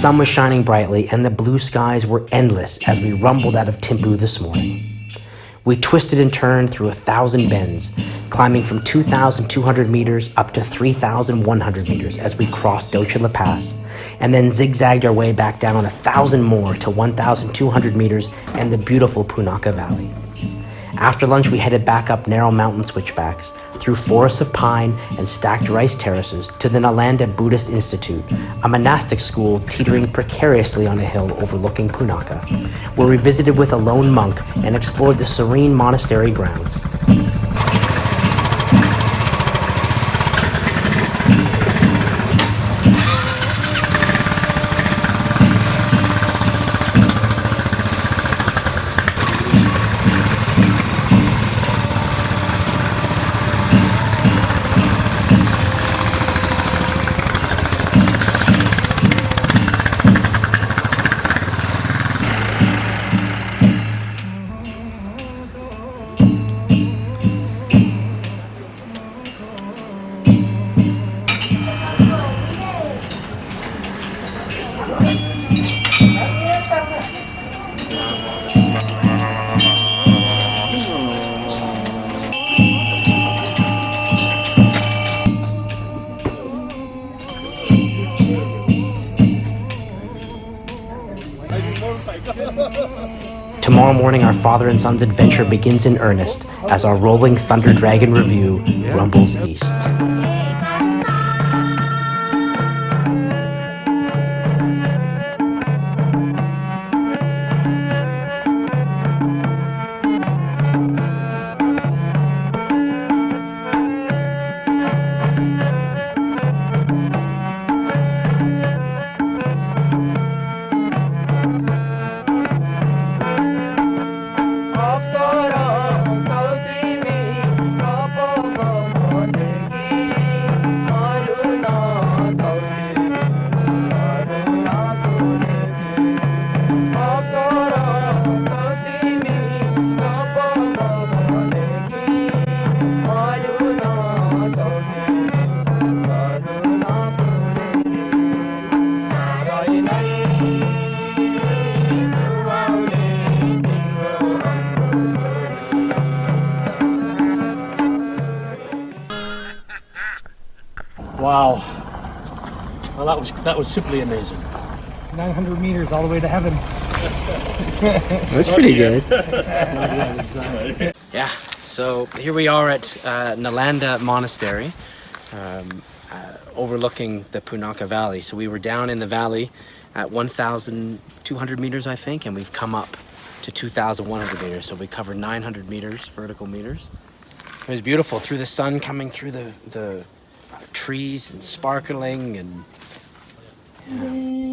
sun was shining brightly and the blue skies were endless as we rumbled out of Thimphu this morning. We twisted and turned through 1,000 bends, climbing from 2,200 meters up to 3,100 meters as we crossed Dochin Pass, and then zigzagged our way back down 1,000 more to 1,200 meters and the beautiful Punakha Valley. After lunch, we headed back up narrow mountain switchbacks, through forests of pine and stacked rice terraces to the Nalanda Buddhist Institute, a monastic school teetering precariously on a hill overlooking Punakha, where we visited with a lone monk and explored the serene monastery grounds. Tomorrow morning, our father and son's adventure begins in earnest as our rolling Thunder Dragon review rumbles east. Wow. Well, that was simply amazing. 900 meters all the way to heaven. That's pretty good. Yeah, so here we are at Nalanda Monastery, overlooking the Punakha Valley. So we were down in the valley at 1,200 meters, I think, and we've come up to 2,100 meters. So we covered 900 meters, vertical meters. It was beautiful, through the sun coming through the trees and sparkling, and yeah.